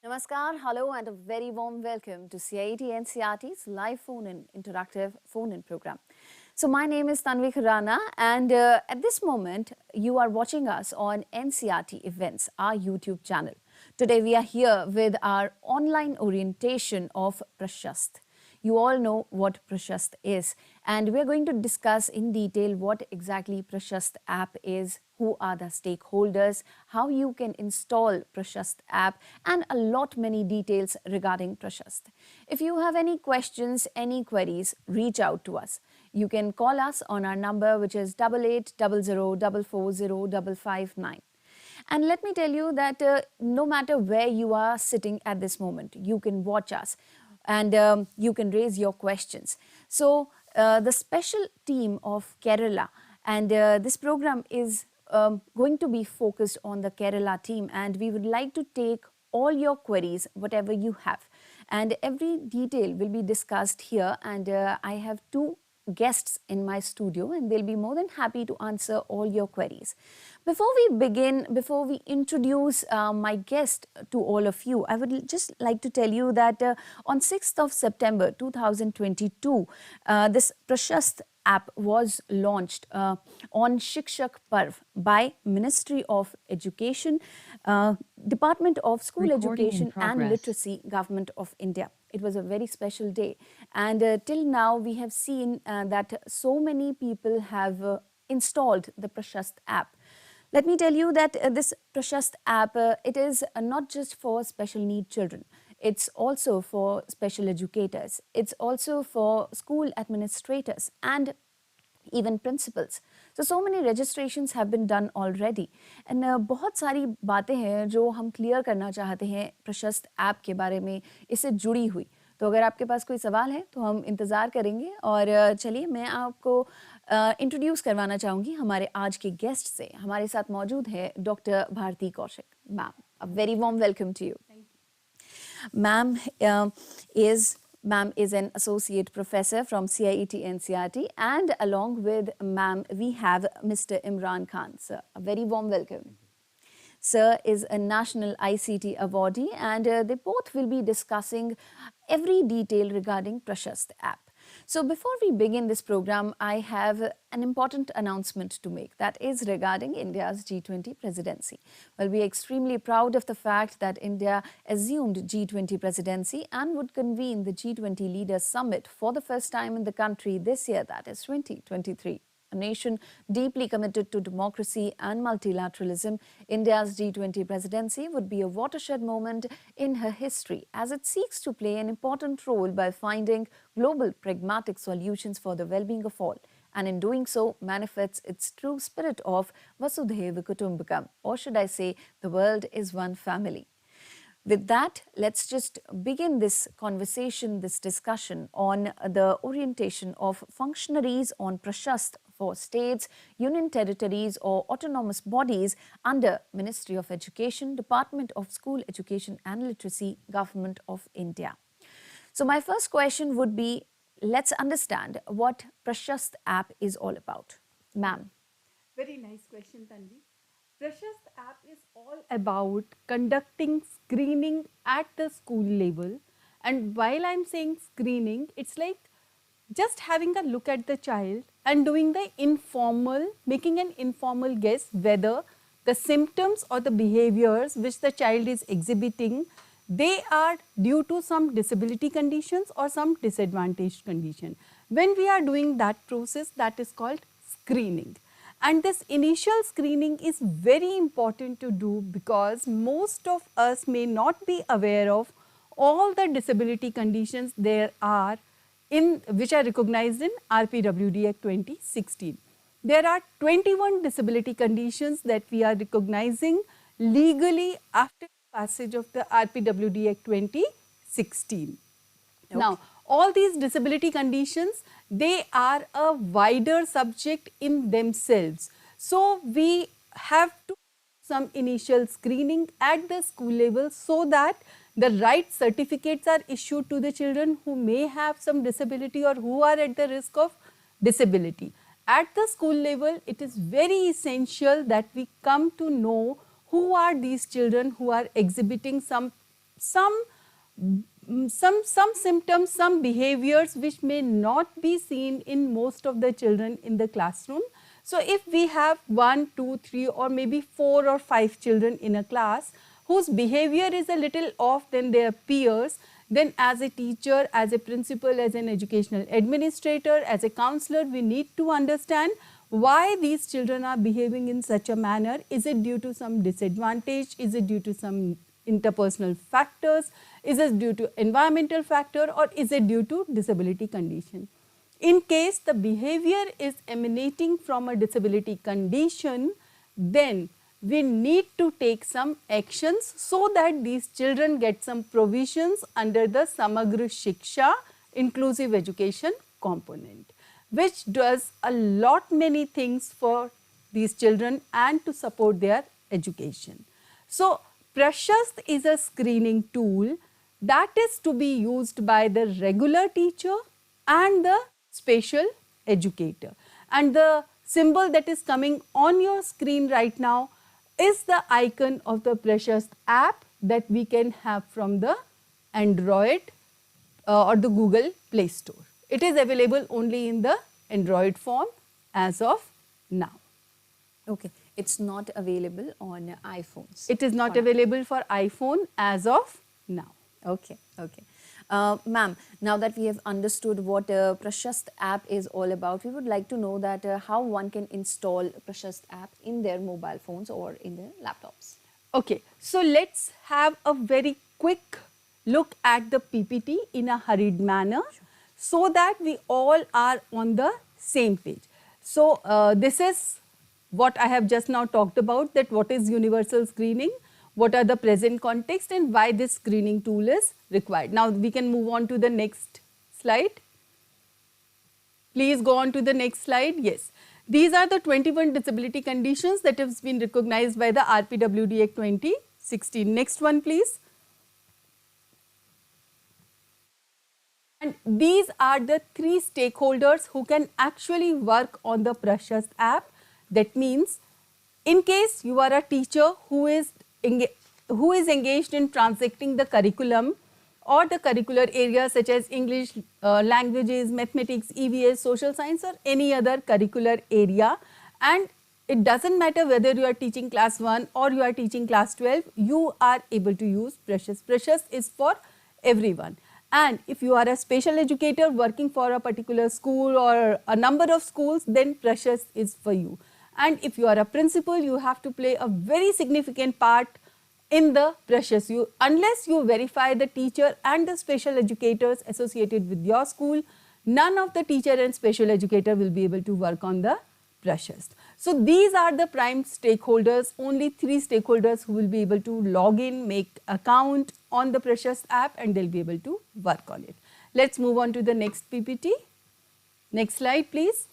Namaskar, hello, and a very warm welcome to CIET NCRT's live phone-in interactive phone-in program. So my name is Tanvi Khurana, and at this moment you are watching us on NCRT Events, our YouTube channel. Today we are here with our online orientation of PRASHAST. You all know what PRASHAST is, and we are going to discuss in detail what exactly PRASHAST app is, who are the stakeholders, how you can install PRASHAST app, and a lot many details regarding PRASHAST. If you have any questions, any queries, reach out to us. You can call us on our number, which is 8800440559. And let me tell you that no matter where you are sitting at this moment, you can watch us and you can raise your questions. So the special team of Kerala, and this program is going to be focused on the Kerala team, and we would like to take all your queries, whatever you have. And every detail will be discussed here, and I have two guests in my studio, and they'll be more than happy to answer all your queries. Before we begin, before we introduce my guest to all of you, I would just like to tell you that on 6th of September 2022, this PRASHAST app was launched on Shikshak Parv by Ministry of Education, Department of School Education and Literacy, Government of India. It was a very special day, and till now we have seen that so many people have installed the PRASHAST app. Let me tell you that this PRASHAST app, it is not just for special need children. It's also for special educators. It's also for school administrators and even principals. So many registrations have been done already. And बहुत सारी बातें हैं जो हम clear करना चाहते हैं प्रशस्त ऐप के बारे में इससे जुड़ी हुई. तो अगर आपके पास कोई सवाल है तो हम इंतज़ार करेंगे. और चलिए मैं आपको इंट्रोड्यूस करवाना चाहूँगी हमारे आज के गेस्ट से. हमारे साथ मौजूद है doctor Bharti Kaushik. Ma'am, a very warm welcome to you. Thank you. Ma'am is an associate professor from CIET NCRT, and along with ma'am we have Mr. Imran Khan. Sir, a very warm welcome. Sir is a national ICT awardee, and they both will be discussing every detail regarding PRASHAST app. So before we begin this program, I have an important announcement to make, that is regarding India's G20 presidency. Well, we are extremely proud of the fact that India assumed G20 presidency and would convene the G20 Leaders Summit for the first time in the country this year, that is 2023. A nation deeply committed to democracy and multilateralism, India's G20 presidency would be a watershed moment in her history as it seeks to play an important role by finding global pragmatic solutions for the well-being of all, and in doing so manifests its true spirit of Vasudhaiva Kutumbakam, or should I say, the world is one family. With that, let's just begin this conversation, this discussion on the orientation of functionaries on PRASHAST for states, union territories or autonomous bodies under Ministry of Education, Department of School Education and Literacy, Government of India. So my first question would be, let's understand what PRASHAST app is all about. Ma'am. Very nice question, Tanvi. PRASHAST app is all about conducting screening at the school level. And while I'm saying screening, it's like just having a look at the child and doing the informal, making an informal guess whether the symptoms or the behaviors which the child is exhibiting, they are due to some disability conditions or some disadvantaged condition. When we are doing that process, that is called screening. And this initial screening is very important to do because most of us may not be aware of all the disability conditions there are which are recognized in RPWD Act 2016. There are 21 disability conditions that we are recognizing legally after passage of the RPWD Act 2016. Okay. Now, all these disability conditions, they are a wider subject in themselves. So, we have to do some initial screening at the school level so that the right certificates are issued to the children who may have some disability or who are at the risk of disability. At the school level, it is very essential that we come to know who are these children who are exhibiting some some some symptoms, some behaviors which may not be seen in most of the children in the classroom. So if we have 1, 2, 3 or maybe 4 or 5 children in a class whose behavior is a little off than their peers, then as a teacher, as a principal, as an educational administrator, as a counselor, we need to understand why these children are behaving in such a manner. Is it due to some disadvantage? Is it due to some interpersonal factors? Is it due to environmental factor, or is it due to disability condition? In case the behavior is emanating from a disability condition, then we need to take some actions so that these children get some provisions under the Samagra Shiksha inclusive education component, which does a lot many things for these children and to support their education. So PRASHAST is a screening tool that is to be used by the regular teacher and the special educator. And the symbol that is coming on your screen right now is the icon of the PRASHAST app that we can have from the Android or the Google Play Store. It is available only in the Android form as of now. Okay, it's not available on iPhones. It is not available for iPhone as of now. Okay, okay. Ma'am, now that we have understood what PRASHAST app is all about, we would like to know that how one can install PRASHAST app in their mobile phones or in their laptops. Okay, so let's have a very quick look at the PPT in a hurried manner so that we all are on the same page. So this is what I have just now talked about, that what is universal screening, what are the present context and why this screening tool is required. Now we can move on to the next slide. Please go on to the next slide. Yes, these are the 21 disability conditions that have been recognized by the RPWD Act 2016. Next one please. And these are the 3 stakeholders who can actually work on the PRASHAST app. That means in case you are a teacher who is engaged in transacting the curriculum or the curricular areas such as English, languages, mathematics, EVS, social science or any other curricular area, and it doesn't matter whether you are teaching class 1 or you are teaching class 12, you are able to use PRASHAST. PRASHAST is for everyone. And if you are a special educator working for a particular school or a number of schools, then PRASHAST is for you. And if you are a principal, you have to play a very significant part in the PRASHAST. Unless you verify the teacher and the special educators associated with your school, none of the teacher and special educator will be able to work on the PRASHAST. So these are the prime stakeholders, only 3 stakeholders who will be able to log in, make account on the PRASHAST app, and they'll be able to work on it. Let's move on to the next PPT. Next slide please.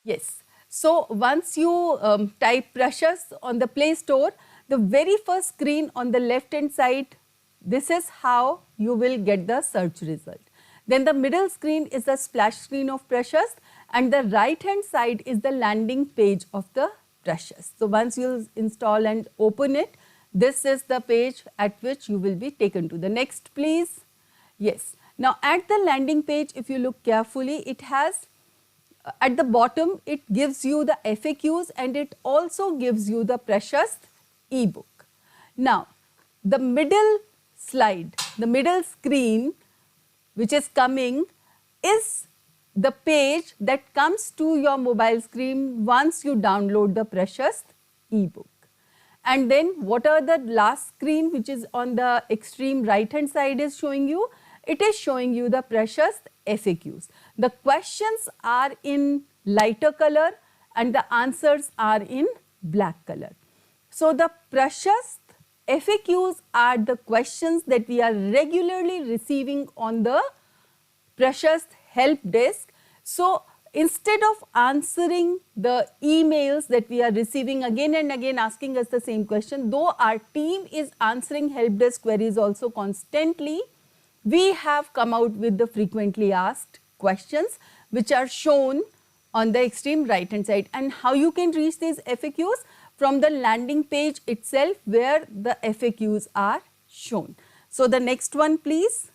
Yes, so once you type PRASHAST on the Play Store, the very first screen on the left hand side, this is how you will get the search result. Then the middle screen is the splash screen of PRASHAST and the right hand side is the landing page of the PRASHAST. So once you install and open it, this is the page at which you will be taken to. The next please. Yes, now at the landing page, if you look carefully, it has at the bottom, it gives you the FAQs and it also gives you the PRASHAST ebook. Now, the middle slide, the middle screen which is coming is the page that comes to your mobile screen once you download the PRASHAST ebook. And then what are the last screen which is on the extreme right hand side is showing you? It is showing you the PRASHAST FAQs. The questions are in lighter color and the answers are in black color. So the PRASHAST FAQs are the questions that we are regularly receiving on the PRASHAST help desk. So instead of answering the emails that we are receiving again and again asking us the same question, though our team is answering help desk queries also constantly, we have come out with the frequently asked questions which are shown on the extreme right hand side. And how you can reach these FAQs? from the landing page itself where the FAQs are shown. So the next one please.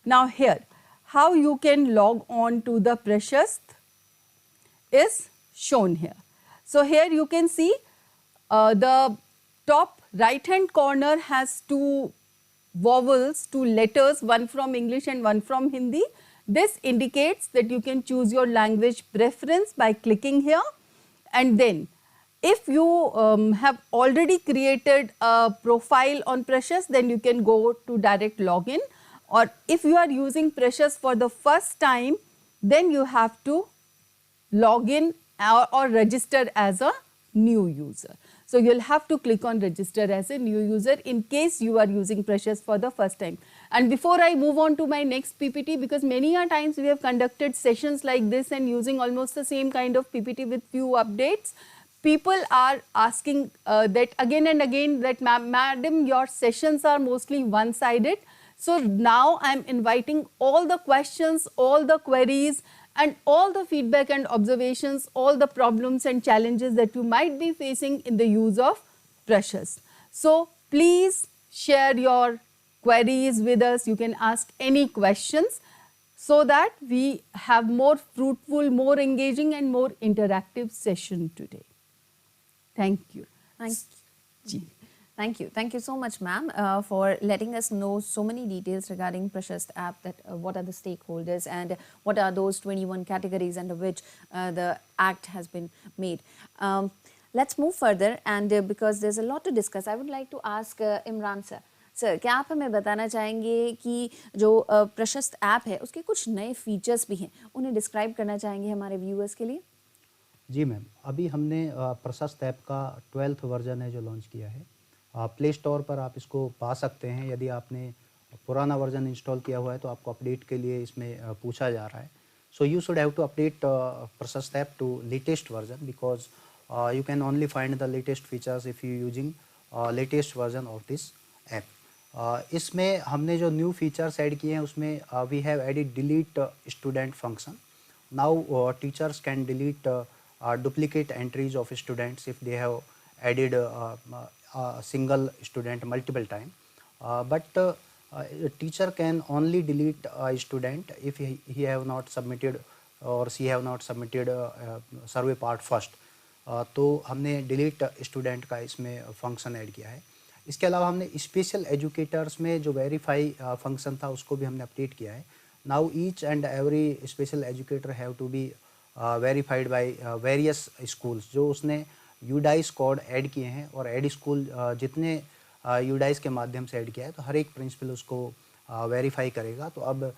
Now here, how you can log on to the PRASHAST is shown here. So here you can see the top right hand corner has two vowels, two letters, one from English and one from Hindi. This indicates that you can choose your language preference by clicking here, and then if you have already created a profile on PRASHAST, then you can go to direct login, or if you are using PRASHAST for the first time, then you have to log in or register as a new user. So you'll have to click on register as a new user in case you are using PRASHAST for the first time. And before I move on to my next PPT, because many a times we have conducted sessions like this and using almost the same kind of PPT with few updates, people are asking that again and again that madam, your sessions are mostly one-sided. So now I am inviting all the questions, all the queries and all the feedback and observations, all the problems and challenges that you might be facing in the use of PRASHAST. So please share your queries with us. You can ask any questions so that we have more fruitful, more engaging and more interactive session today. Thank you. Thank you so much, ma'am, for letting us know so many details regarding PRASHAST app, that what are the stakeholders and what are those 21 categories under which the act has been made. Let's move further, and because there's a lot to discuss, I would like to ask Imran sir. Sir, क्या आप हमें बताना चाहेंगे कि जो प्रशस्त app है उसके कुछ नए फीचर्स भी हैं, उन्हें डिस्क्राइब करना चाहेंगे हमारे व्यूअर्स के लिए? जी मैम, अभी हमने प्रशस्त ऐप का 12th वर्जन है जो लॉन्च किया है. प्ले स्टोर पर आप इसको पा सकते हैं. यदि आपने पुराना वर्जन इंस्टॉल किया हुआ है तो आपको अपडेट के लिए इसमें पूछा जा रहा है. So you should have to update Prashast app to latest version because you can only find the latest features if you using latest version of this app. इसमें हमने जो न्यू फीचर्स ऐड किए हैं उसमें we have added delete student function. Now teachers can delete duplicate entries of students if they have added a single student multiple time, but a teacher can only delete a student if he have not submitted or she have not submitted survey part first. तो हमने delete student का इसमें function add किया है. इसके अलावा हमने special educators में जो वेरीफाई फंक्शन था उसको भी हमने अपडेट किया है. Now each and every special educator have to be verified by various schools. जो उसने यूडाइस कोड ऐड किए हैं और एड स्कूल जितने यूडाइस के माध्यम से ऐड किया है तो हर एक प्रिंसिपल उसको वेरीफाई करेगा. तो अब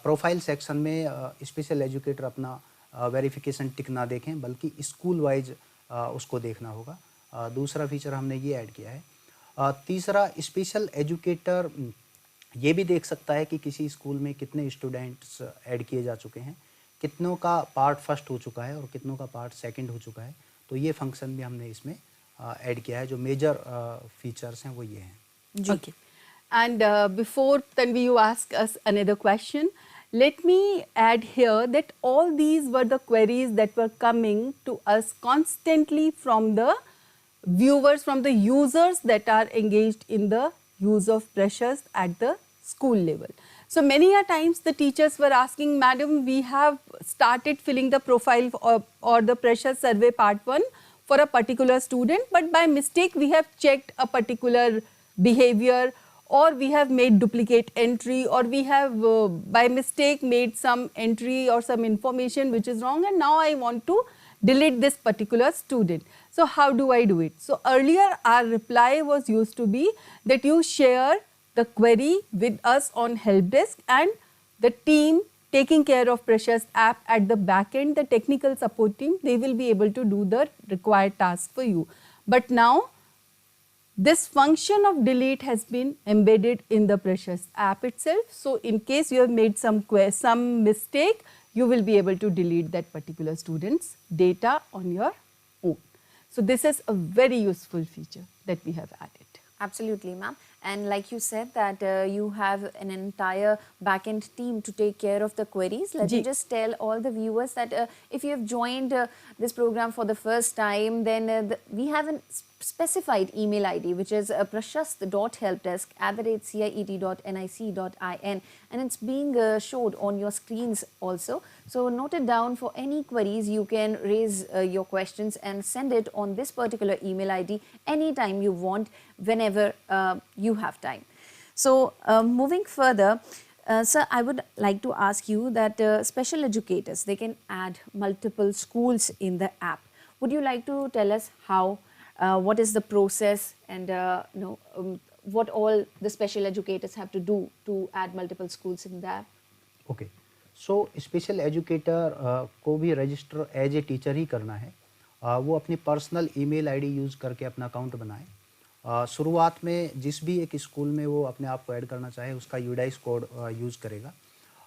प्रोफाइल सेक्शन में स्पेशल एजुकेटर अपना वेरिफिकेशन टिक ना देखें बल्कि स्कूल वाइज उसको देखना होगा. दूसरा फीचर हमने ये ऐड किया है. तीसरा, स्पेशल एजुकेटर ये भी देख सकता है कि किसी स्कूल में कितने स्टूडेंट्स ऐड किए जा चुके हैं, कितनों का पार्ट फर्स्ट हो चुका है और कितनों का पार्ट सेकंड हो चुका है. तो ये फंक्शन भी हमने इसमें ऐड किया है. जो मेजर फीचर्स हैं वो ये हैं. Okay. And before Tanvi you ask us another question, let me add here that all these were the queries that were coming to us constantly from the viewers, from the users that are engaged in the use of PRASHAST at the school level. So many a times the teachers were asking, madam, we have started filling the profile or the PRASHAST survey part 1 for a particular student, but by mistake we have checked a particular behavior, or we have made duplicate entry, or we have by mistake made some entry or some information which is wrong, and now I want to delete this particular student. So how do I do it? So earlier our reply was used to be that you share the query with us on help desk, and the team taking care of PRASHAST app at the back end, the technical support team, they will be able to do the required task for you. But now this function of delete has been embedded in the PRASHAST app itself. So in case you have made some mistake, you will be able to delete that particular student's data on your own. So this is a very useful feature that we have added. Absolutely, ma'am. And like you said that you have an entire backend team to take care of the queries. Let me Ji. just tell all the viewers that if you have joined this program for the first time, then we have a specified email ID, which is prashast.helpdesk@ciet.nic.in, and it's being showed on your screens also. So note it down. For any queries, you can raise your questions and send it on this particular email ID anytime you want, whenever you have time. So moving further, sir, I would like to ask you that special educators, they can add multiple schools in the app. Would you like to tell us how, what is the process, and what all the special educators have to do to add multiple schools in the app? Okay, so special educator को भी register as a teacher ही करना है। वो अपनी personal email ID use करके अपना account बनाए। शुरुआत में जिस भी एक स्कूल में वो अपने आप को ऐड करना चाहे उसका यूडाइस कोड यूज़ करेगा,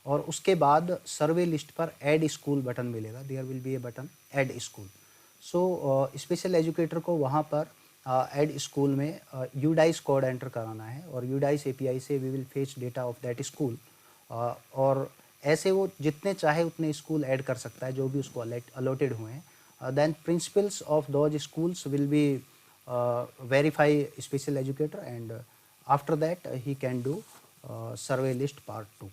और उसके बाद सर्वे लिस्ट पर ऐड स्कूल बटन मिलेगा। There will be a button add school. So special educator को वहाँ पर ऐड स्कूल में यूडाइस कोड एंटर कराना है, और यूडाइस एपीआई से we will fetch data of that school, और ऐसे वो जितने चाहे उतने स्कूल ऐड कर सकता है जो भी उसको अलॉटेड हुए हैं। Then principals of those schools will be verify special educator, and after that he can do survey list part 2.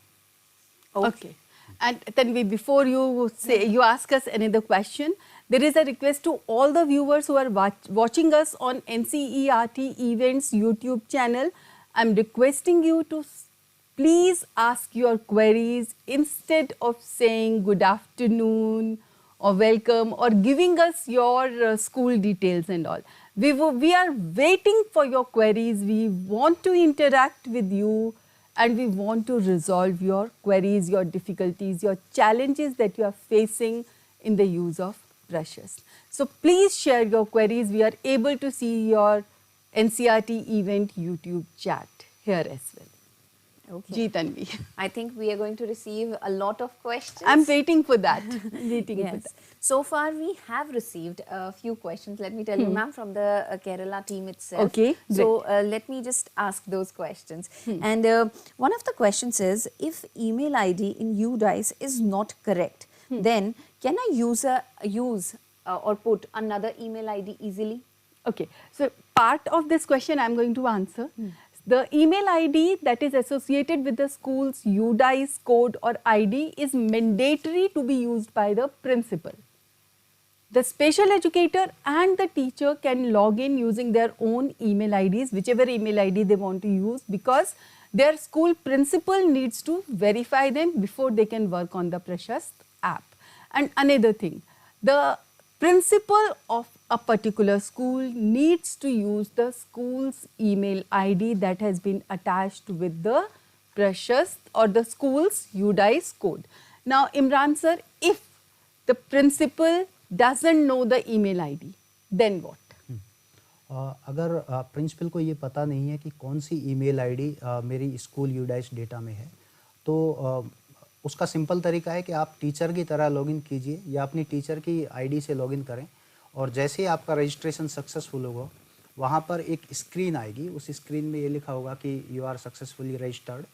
Okay. And Tanvi, before you say, you ask us another question, there is a request to all the viewers who are watching us on NCERT Events YouTube channel. I'm requesting you to please ask your queries instead of saying good afternoon or welcome or giving us your school details and all. We are waiting for your queries. We want to interact with you, and we want to resolve your queries, your difficulties, your challenges that you are facing in the use of PRASHAST. So please share your queries. We are able to see your NCERT event YouTube chat here as well. Okay. Ji Tanvi. I think we are going to receive a lot of questions. I'm waiting for that. Waiting for Yes. that. So far, we have received a few questions. Let me tell you, ma'am, from the Kerala team itself. Okay, So let me just ask those questions. And one of the questions is, if email ID in UDICE is not correct, then can a user use or put another email ID easily? Okay, so part of this question I'm going to answer. The email ID that is associated with the school's UDICE code or ID is mandatory to be used by the principal. The special educator and the teacher can log in using their own email IDs, whichever email ID they want to use, because their school principal needs to verify them before they can work on the PRASHAST app. And another thing, the principal of a particular school needs to use the school's email ID that has been attached with the PRASHAST or the school's UDICE code. Now, Imran sir, if the principal doesn't know the email ID, then what? अगर principal को ये पता नहीं है कि कौन सी email ID मेरी school UDISE data में है, तो उसका सिंपल तरीका है कि आप टीचर की तरह लॉगिन कीजिए या अपनी टीचर की आईडी से लॉगिन करें, और जैसे ही आपका रजिस्ट्रेशन सक्सेसफुल होगा वहाँ पर एक स्क्रीन आएगी। उस स्क्रीन में ये लिखा होगा कि you are successfully registered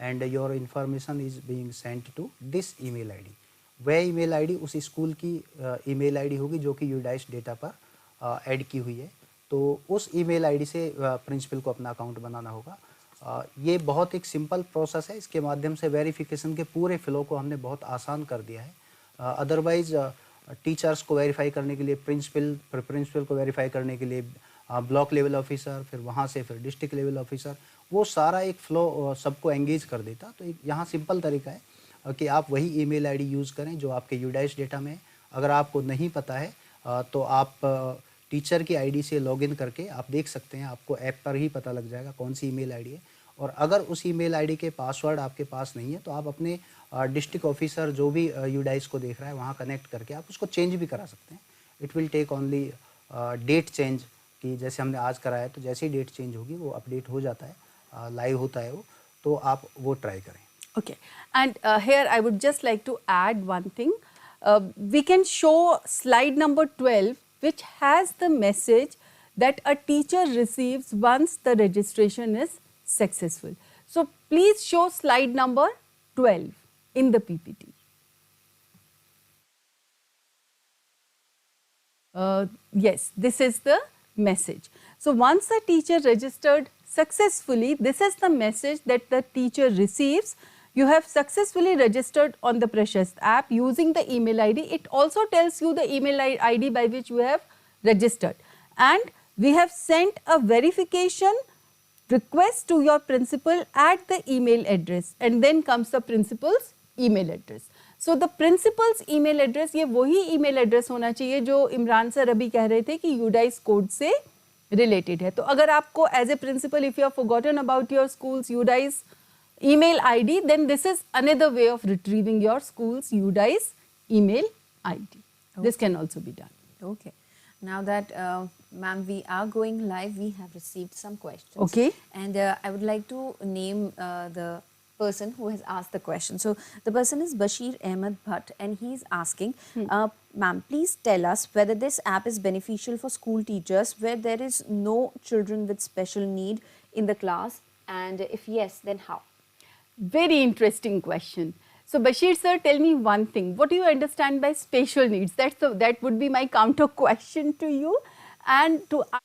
and your information is being sent to this email ID. वह ईमेल आईडी उस स्कूल की ईमेल आईडी होगी जो कि यूडाइस डेटा पर ऐड की हुई है, तो उस ईमेल आईडी से प्रिंसिपल को अपना अकाउंट बनाना होगा। ये बहुत एक सिंपल प्रोसेस है। इसके माध्यम से वेरिफिकेशन के पूरे फ्लो को हमने बहुत आसान कर दिया है। अदरवाइज टीचर्स को वेरीफाई करने के लिए प्रिंसिपल को वेरीफाई करने के लिए ब्लॉक लेवल ऑफिसर, फिर वहाँ से फिर डिस्ट्रिक्ट लेवल ऑफिसर, वो सारा एक फ्लो सबको एंगेज कर देता। तो यहाँ सिंपल तरीका है कि आप वही ईमेल आईडी यूज़ करें जो आपके यूडाइस डेटा में है। अगर आपको नहीं पता है तो आप टीचर की आईडी से लॉगिन करके आप देख सकते हैं, आपको ऐप पर ही पता लग जाएगा कौन सी ईमेल आईडी है। और अगर उस ईमेल आईडी के पासवर्ड आपके पास नहीं है तो आप अपने डिस्ट्रिक्ट ऑफिसर जो भी यूडाइस को देख रहा है वहाँ कनेक्ट करके आप उसको चेंज भी करा सकते हैं। It will take only date change, कि जैसे हमने आज कराया तो जैसे ही डेट चेंज होगी वो अपडेट हो जाता है, लाइव होता है वो, तो आप वो ट्राई करें। Okay, and here I would just like to add one thing. We can show slide number 12, which has the message that a teacher receives once the registration is successful. So please show slide number 12 in the PPT. Yes, this is the message. So once the teacher registered successfully, this is the message that the teacher receives. You have successfully registered on the PRASHAST app using the email ID. It also tells you the email ID by which you have registered. And we have sent a verification request to your principal at the email address, and then comes the principal's email address. So the principal's email address, ये वही email address होना चाहिए जो Imran sir अभी कह रहे थे कि UDICE कोड से related है. तो अगर आपको as a principal, if you have forgotten about your school's UDICE email ID, then this is another way of retrieving your school's UDICE email ID. This can also be done. Okay. Now that, ma'am, we are going live, we have received some questions. Okay. And I would like to name the person who has asked the question. So the person is Bashir Ahmed Bhatt, and he is asking, ma'am, please tell us whether this app is beneficial for school teachers where there is no children with special need in the class, and if yes, then how? Very interesting question. So Bashir sir, tell me one thing. What do you understand by special needs? That would be my counter question to you. And to answer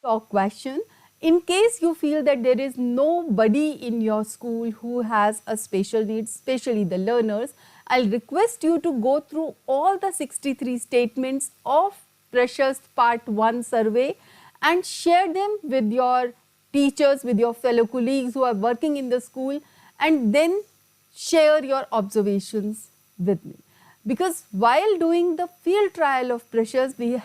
your question, in case you feel that there is nobody in your school who has a special needs, especially the learners, I'll request you to go through all the 63 statements of PRASHAST Part 1 survey and share them with your teachers, with your fellow colleagues who are working in the school, and then share your observations with me. Because while doing the field trial of PRASHAST, we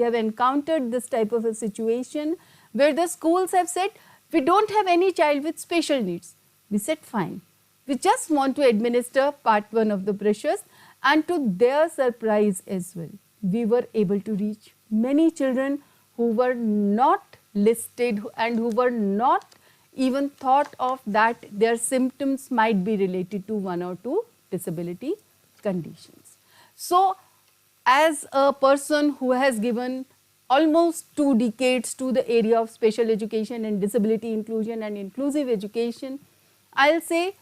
have encountered this type of a situation where the schools have said, we don't have any child with special needs. We said, fine. We just want to administer part 1 of the PRASHAST, and to their surprise as well, we were able to reach many children who were not listed and who were not even thought of that their symptoms might be related to 1 or 2 disability conditions. So, as a person who has given almost 2 decades to the area of special education and disability inclusion and inclusive education, I'll say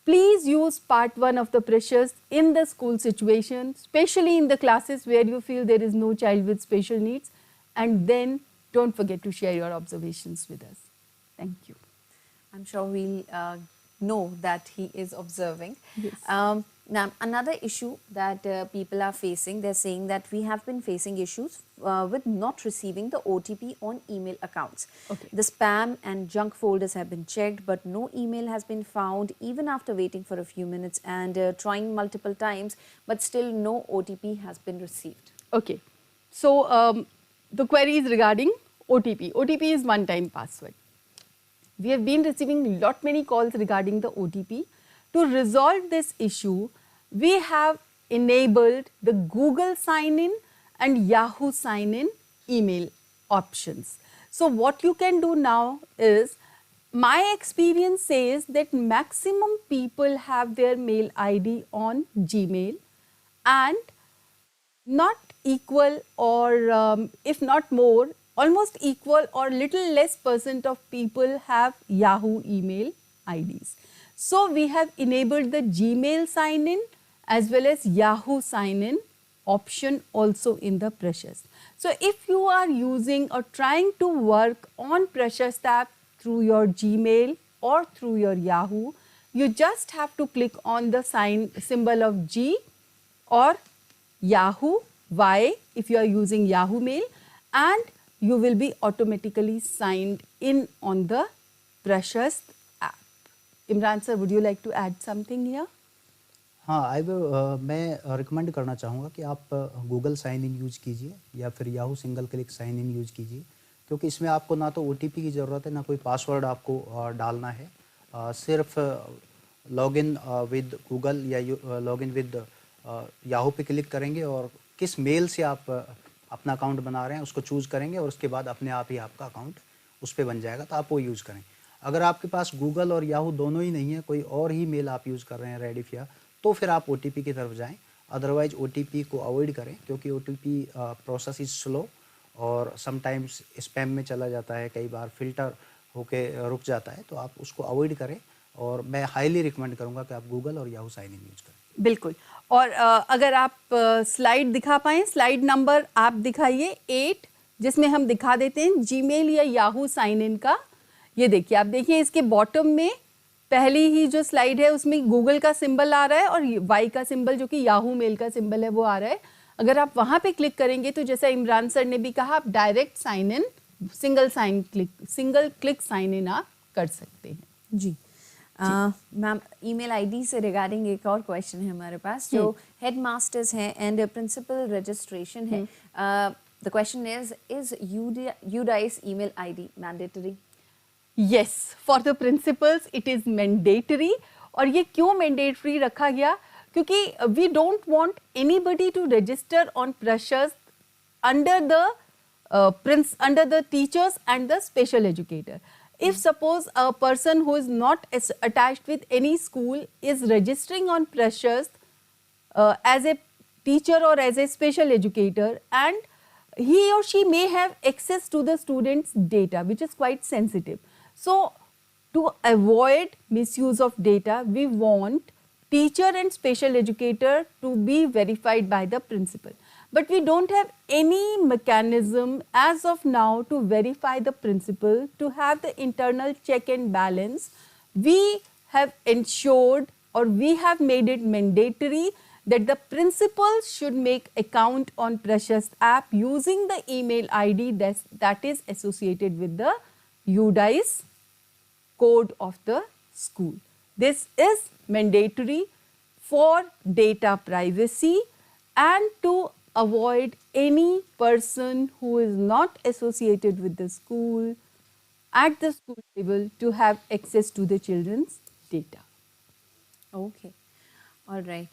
please use part 1 of the PRASHAST in the school situation, especially in the classes where you feel there is no child with special needs, and then don't forget to share your observations with us. Thank you. I'm sure we'll know that he is observing. Yes. Now, another issue that people are facing, they're saying that we have been facing issues with not receiving the OTP on email accounts. Okay. The spam and junk folders have been checked, but no email has been found even after waiting for a few minutes and trying multiple times, but still no OTP has been received. Okay. So, the query is regarding OTP. OTP is one-time password. We have been receiving many calls regarding the OTP. To resolve this issue, we have enabled the Google sign-in and Yahoo sign-in email options. So what you can do now is, my experience says that maximum people have their mail ID on Gmail, and not equal or if not more, almost equal or little less % of people have Yahoo email IDs. So we have enabled the Gmail sign-in as well as Yahoo sign-in option also in the PRASHAST. So if you are using or trying to work on PRASHAST app through your Gmail or through your Yahoo, you just have to click on the symbol of G or Yahoo Y if you are using Yahoo Mail, and you will be automatically signed in on the PRASHAST app. Imran sir, would you like to add something here? हाँ, मैं recommend करना चाहूँगा कि आप Google sign in use कीजिए या फिर Yahoo single click sign in use कीजिए, क्योंकि इसमें आपको ना तो OTP की ज़रूरत है, ना कोई पासवर्ड आपको डालना है. सिर्फ लॉगिन विद गूगल या लॉगिन विद याहू पे क्लिक करेंगे और किस मेल से आप अपना अकाउंट बना रहे हैं उसको चूज़ करेंगे और उसके बाद अपने आप ही आपका अकाउंट उस पर बन जाएगा, तो आप वो यूज़ करें. अगर आपके पास गूगल और याहू दोनों ही नहीं है, कोई और ही मेल आप यूज़ कर रहे हैं रेडिफिया, तो फिर आप OTP की तरफ जाएं. अदरवाइज OTP को अवॉइड करें, क्योंकि OTP प्रोसेस इज स्लो और समटाइम्स स्पैम में चला जाता है, कई बार फिल्टर होके रुक जाता है, तो आप उसको अवॉइड करें और मैं हाईली रिकमेंड करूँगा कि आप गूगल और याहू साइन इन यूज़ करें। बिल्कुल। और अगर आप स्लाइड दिखा पाएँ, स्लाइड नंबर आप दिखाइए 8, जिसमें हम दिखा देते हैं जीमेल या याहू साइन इन का। ये देखिए, आप देखिए इसके बॉटम में पहली ही जो स्लाइड है उसमें गूगल का सिंबल आ रहा है और वाई का सिंबल जो कि याहू मेल का सिंबल है वो आ रहा है। अगर आप वहाँ पे क्लिक करेंगे तो जैसा इमरान सर ने भी कहा, आप direct sign in, single click sign in आप कर सकते हैं। जी मैम, ईमेल आईडी से रिगार्डिंग एक और क्वेश्चन है हमारे पास, जो हेड मास्टर्स हैं एंड प्रिंसिपल रजिस्ट्रेशन है। The question is UDISE email ID mandatory? Yes, for the principals it is mandatory. और ये क्यों मैंडेटरी रखा गया? क्योंकि we don't want anybody to register on Prashast under the teachers and the special educator. If suppose a person who is not attached with any school is registering on Prashast as a teacher or as a special educator, and he or she may have access to the students' data, which is quite sensitive. So, to avoid misuse of data, we want teacher and special educator to be verified by the principal. But we don't have any mechanism as of now to verify the principal, to have the internal check and balance. We have ensured, or we have made it mandatory, that the principal should make account on Prashast app using the email ID that is associated with the UDICE code of the school. This is mandatory for data privacy and to avoid any person who is not associated with the school at the school level to have access to the children's data. Okay, all right.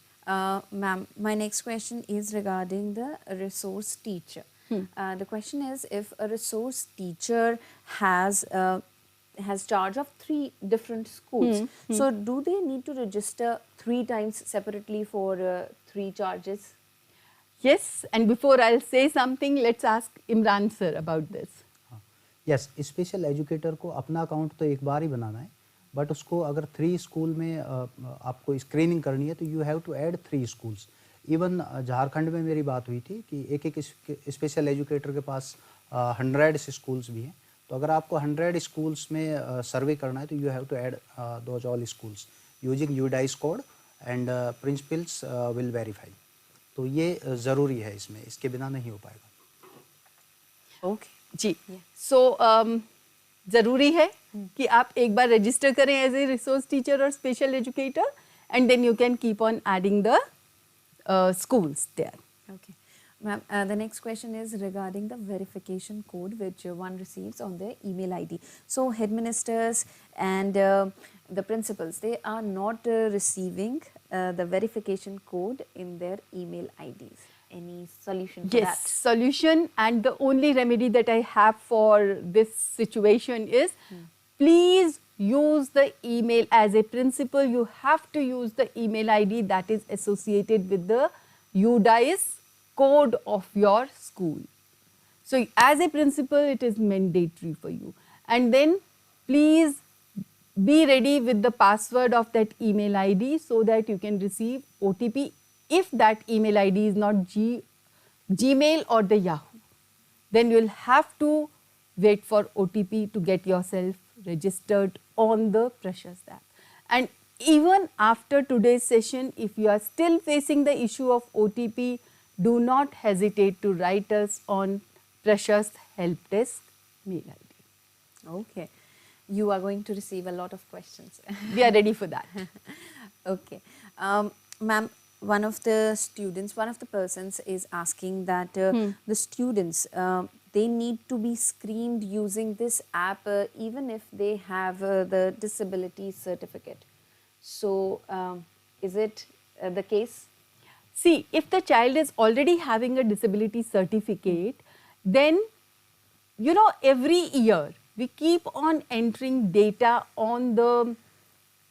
Ma'am, my next question is regarding the resource teacher. The question is, if a resource teacher has charge of 3 different schools, so do they need to register 3 times separately for 3 charges? Yes, and before I'll say something, let's ask Imran sir about this. Yes, special educator को अपना account तो एक बार ही बनाना है, but उसको अगर 3 school में आपको screening करनी है तो you have to add 3 schools. Even Jharkhand में मेरी बात हुई थी कि एक स्पेशल एजुकेटर के पास 100 स्कूल्स भी हैं, तो अगर आपको 100 स्कूल्स में सर्वे करना है तो you have to add those all schools using UDISE code and principals will verify. तो ये ज़रूरी है, इसमें इसके बिना नहीं हो पाएगा। ओके जी, सो ज़रूरी है कि आप एक बार रजिस्टर करें एज ए रिसोर्स टीचर और special educator, and then you can keep on adding the schools there. Okay. Ma'am, the next question is regarding the verification code which one receives on their email ID. So, headmasters and the principals, they are not receiving the verification code in their email IDs. Any solution for Yes, that? solution, and the only remedy that I have for this situation is please use the email as a principal. You have to use the email ID that is associated with the UDICE code of your school. So, as a principal, it is mandatory for you. And then please be ready with the password of that email ID so that you can receive OTP if that email ID is not Gmail or the Yahoo. Then you will have to wait for OTP to get yourself registered on the Prashast app. And even after today's session, if you are still facing the issue of OTP, do not hesitate to write us on Prashast Help Desk mail ID. Okay. You are going to receive a lot of questions. We are ready for that. Okay. Ma'am, one of the persons is asking that the students, they need to be screened using this app even if they have the disability certificate. So, is it the case? See, if the child is already having a disability certificate, then, you know, every year we keep on entering data on the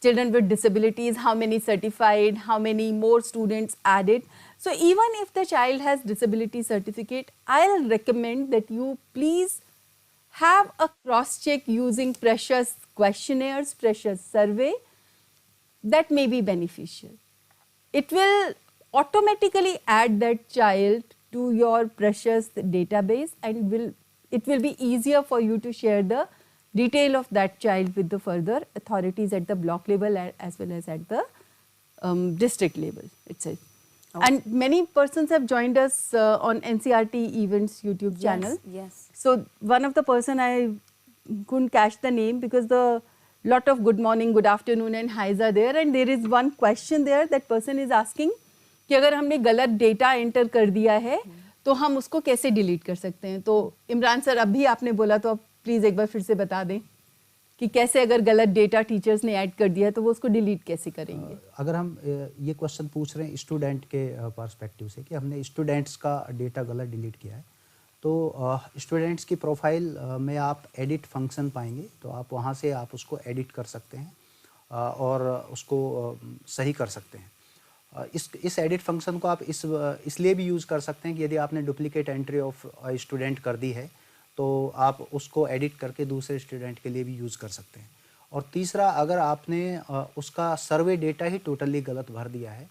children with disabilities, how many certified, how many more students added. So, even if the child has disability certificate, I'll recommend that you please have a cross check using precious questionnaires, precious survey, that may be beneficial. It will automatically add that child to your precious database, and it will be easier for you to share the detail of that child with the further authorities at the block level as well as at the district level itself. And many persons have joined us on NCRT Events YouTube channel. Yes. So one of the person, I couldn't catch the name because the lot of good morning, good afternoon and highs are there, and there is one question there that person is asking कि अगर हमने गलत data enter कर दिया है तो हम उसको कैसे डिलीट कर सकते हैं. तो इमरान सर, अभी आपने बोला तो आप प्लीज़ एक बार फिर से बता दें कि कैसे अगर गलत डेटा टीचर्स ने ऐड कर दिया तो वो उसको डिलीट कैसे करेंगे. अगर हम ये क्वेश्चन पूछ रहे हैं स्टूडेंट के पर्सपेक्टिव से कि हमने स्टूडेंट्स का डेटा गलत डिलीट किया है, तो स्टूडेंट्स की प्रोफाइल में आप एडिट फंक्शन पाएंगे, तो आप वहाँ से आप उसको एडिट कर सकते हैं और उसको सही कर सकते हैं. इस एडिट फंक्शन को आप इसलिए भी यूज़ कर सकते हैं कि यदि आपने डुप्लीकेट एंट्री ऑफ स्टूडेंट कर दी है तो आप उसको एडिट करके दूसरे स्टूडेंट के लिए भी यूज़ कर सकते हैं. और तीसरा, अगर आपने उसका सर्वे डेटा ही टोटली गलत भर दिया है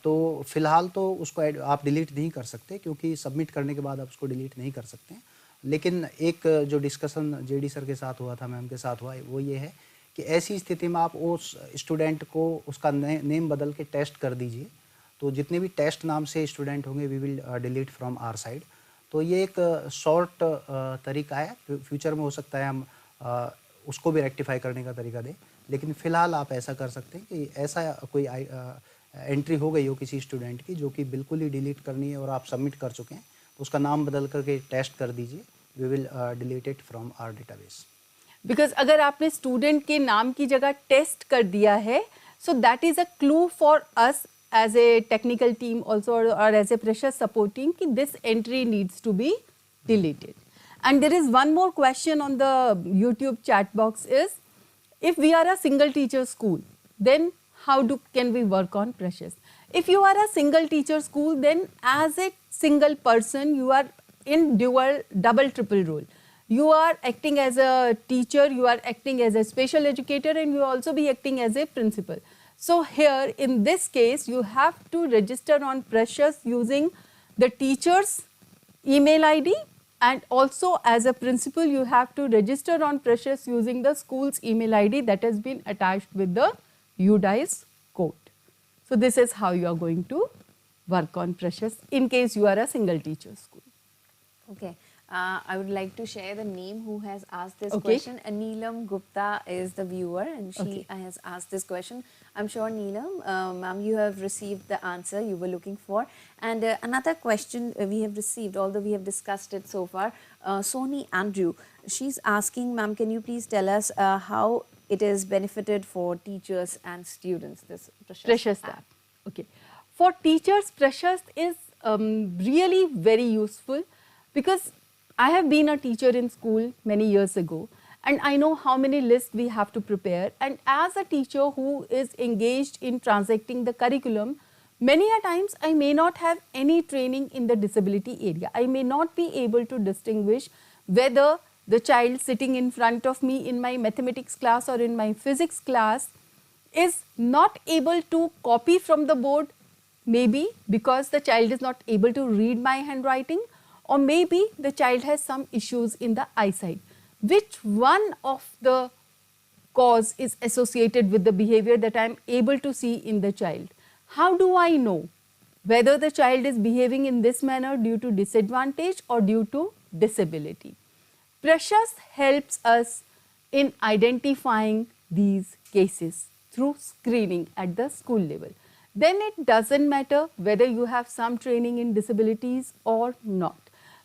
तो फ़िलहाल तो उसको आप डिलीट नहीं कर सकते, क्योंकि सबमिट करने के बाद आप उसको डिलीट नहीं कर सकते हैं. लेकिन एक जो डिस्कशन जेडी सर के साथ हुआ था, मैम के साथ हुआ, वो ये है कि ऐसी स्थिति में आप उस स्टूडेंट को उसका नेम बदल के टेस्ट कर दीजिए, तो जितने भी टेस्ट नाम से स्टूडेंट होंगे we will delete from our side. तो ये एक शॉर्ट तरीका है. फ्यूचर में हो सकता है हम उसको भी रेक्टिफाई करने का तरीका दें, लेकिन फ़िलहाल आप ऐसा कर सकते हैं कि ऐसा कोई एंट्री हो गई हो किसी स्टूडेंट की जो कि बिल्कुल ही डिलीट करनी है और आप सबमिट कर चुके हैं, तो उसका नाम बदल करके टेस्ट कर दीजिए. We will delete it from our database. Because अगर आपने स्टूडेंट के नाम की जगह टेस्ट कर दिया है, so that is a clue for us as a technical team also or as a precious support team कि this entry needs to be deleted. And there is one more question on the YouTube chat box is, if we are a single teacher school, then how can we work on Precious? If you are a single teacher school, then as a single person you are in double triple role. You are acting as a teacher, you are acting as a special educator, and you also be acting as a principal. So here in this case you have to register on Precious using the teacher's email ID, and also as a principal you have to register on Precious using the school's email ID that has been attached with the UDICE code. So this is how you are going to work on Precious in case you are a single teacher school. Okay. I would like to share the name who has asked this question. Neelam Gupta is the viewer, and she has asked this question. I'm sure, Neelam, ma'am, you have received the answer you were looking for. And another question we have received, although we have discussed it so far, Sony Andrew, she's asking, ma'am, can you please tell us how it is benefited for teachers and students, this Precious app. Okay. For teachers, Precious is really very useful, because I have been a teacher in school many years ago, and I know how many lists we have to prepare. And as a teacher who is engaged in transacting the curriculum, many a times I may not have any training in the disability area. I may not be able to distinguish whether the child sitting in front of me in my mathematics class or in my physics class is not able to copy from the board, maybe because the child is not able to read my handwriting, or maybe the child has some issues in the eyesight. Which one of the cause is associated with the behavior that I am able to see in the child? How do I know whether the child is behaving in this manner due to disadvantage or due to disability? Precious helps us in identifying these cases through screening at the school level. Then it doesn't matter whether you have some training in disabilities or not.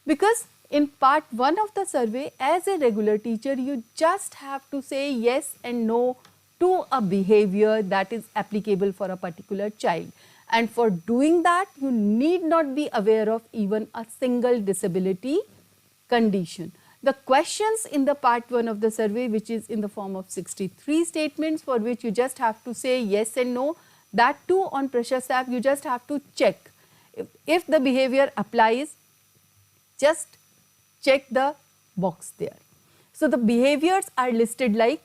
Because in part 1 of the survey, as a regular teacher, you just have to say yes and no to a behavior that is applicable for a particular child. And for doing that, you need not be aware of even a single disability condition. The questions in the part 1 of the survey, which is in the form of 63 statements, for which you just have to say yes and no, that too on Precious app, you just have to check. If the behavior applies, just check the box there. So the behaviors are listed like,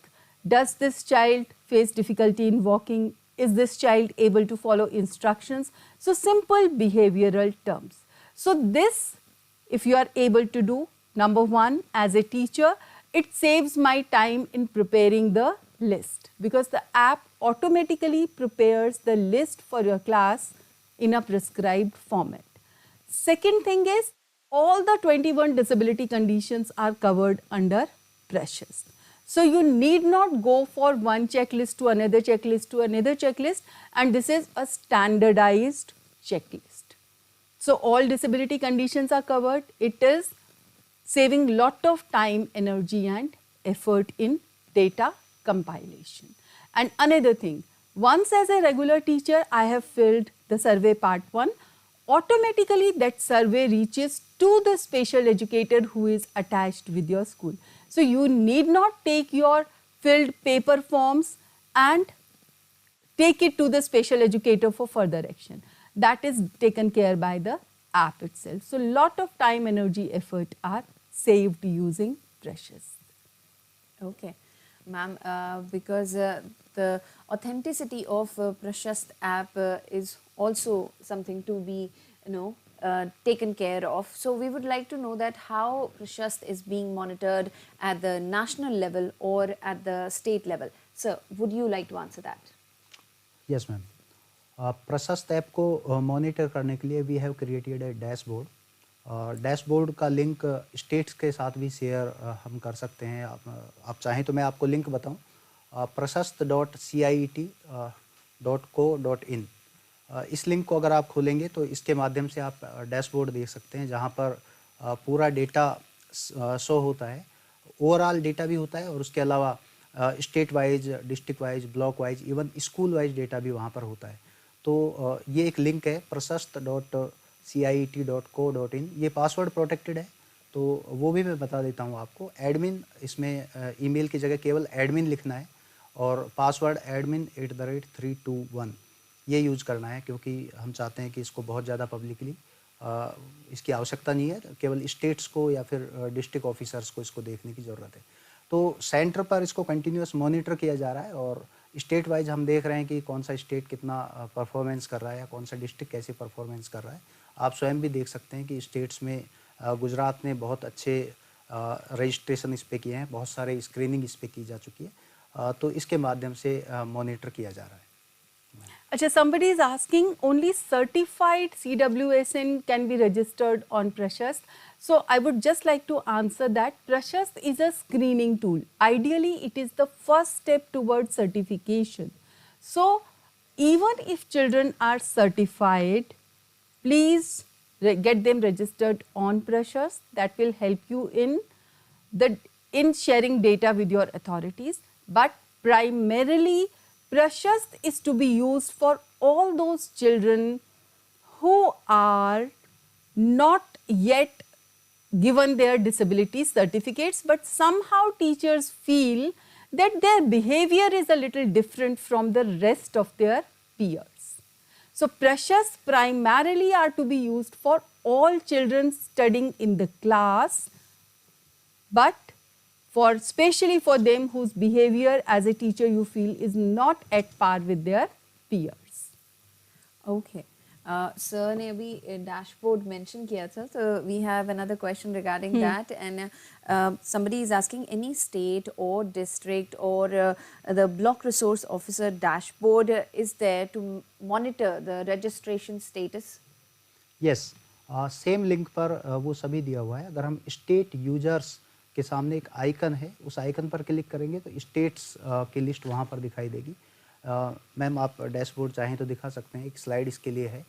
does this child face difficulty in walking? Is this child able to follow instructions? So simple behavioral terms. So this, if you are able to do, number one, as a teacher, it saves my time in preparing the list, because the app automatically prepares the list for your class in a prescribed format. Second thing is, all the 21 disability conditions are covered under PRASHAST. So you need not go for one checklist to another checklist to another checklist, and this is a standardized checklist. So all disability conditions are covered. It is saving lot of time, energy and effort in data compilation. And another thing, once as a regular teacher I have filled the survey part 1, automatically that survey reaches to the special educator who is attached with your school. So you need not take your filled paper forms and take it to the special educator for further action. That is taken care by the app itself. So lot of time, energy, effort are saved using PRASHAST. Okay, ma'am, because the authenticity of PRASHAST app is also something to be, taken care of. So we would like to know that how PRASHAST is being monitored at the national level or at the state level. So would you like to answer that? Yes ma'am, Prashast app को monitor करने के लिए we have created a dashboard. Dashboard का link states के साथ भी share हम कर सकते हैं. आप चाहें तो मैं आपको लिंक बताऊं, prashast.cit.co.in. इस लिंक को अगर आप खोलेंगे तो इसके माध्यम से आप डैशबोर्ड देख सकते हैं, जहां पर पूरा डेटा शो होता है. ओवरऑल डेटा भी होता है और उसके अलावा state wise, district wise, block wise, even school wise data भी वहाँ पर होता है. तो ये एक लिंक है prashast.cit.co.in. ये पासवर्ड प्रोटेक्टेड है, तो वो भी मैं बता देता हूँ आपको. एडमिन, इसमें ईमेल की जगह केवल एडमिन लिखना है और पासवर्ड admin@321 ये यूज़ करना है, क्योंकि हम चाहते हैं कि इसको बहुत ज़्यादा पब्लिकली इसकी आवश्यकता नहीं है, केवल स्टेट्स को या फिर डिस्ट्रिक्ट ऑफिसर्स को इसको देखने की ज़रूरत है. तो सेंटर पर इसको कंटिन्यूस मॉनिटर किया जा रहा है और स्टेट वाइज हम देख रहे हैं कि कौन सा स्टेट कितना परफॉर्मेंस कर रहा है या कौन सा डिस्ट्रिक्ट कैसे परफॉर्मेंस कर रहा है. आप स्वयं भी देख सकते हैं कि स्टेट्स में गुजरात ने बहुत अच्छे रजिस्ट्रेशन इस पे किए हैं, बहुत सारे स्क्रीनिंग इस पे की जा चुकी है. तो इसके माध्यम से मॉनिटर किया जा रहा है. Achha, somebody is asking, only certified CWSN can be registered on PRASHAST. So I would just like to answer that PRASHAST is a screening tool. Ideally, it is the first step towards certification. So even if children are certified, please get them registered on PRASHAST. That will help you in sharing data with your authorities. But primarily, PRASHAST is to be used for all those children who are not yet given their disability certificates, but somehow teachers feel that their behavior is a little different from the rest of their peers. So PRASHAST primarily are to be used for all children studying in the class, but especially for them whose behavior as a teacher you feel is not at par with their peers. Okay. Sir ने अभी dashboard mention किया था, so we have another question regarding that, and somebody is asking, any state or district or the block resource officer dashboard is there to monitor the registration status? Yes, same link पर वो सभी दिया हुआ है. अगर हम state users के सामने एक आइकन है, उस आइकन पर क्लिक करेंगे तो स्टेट्स की लिस्ट वहाँ पर दिखाई देगी. मैम, आप डैशबोर्ड चाहें तो दिखा सकते हैं, एक स्लाइड इसके लिए है.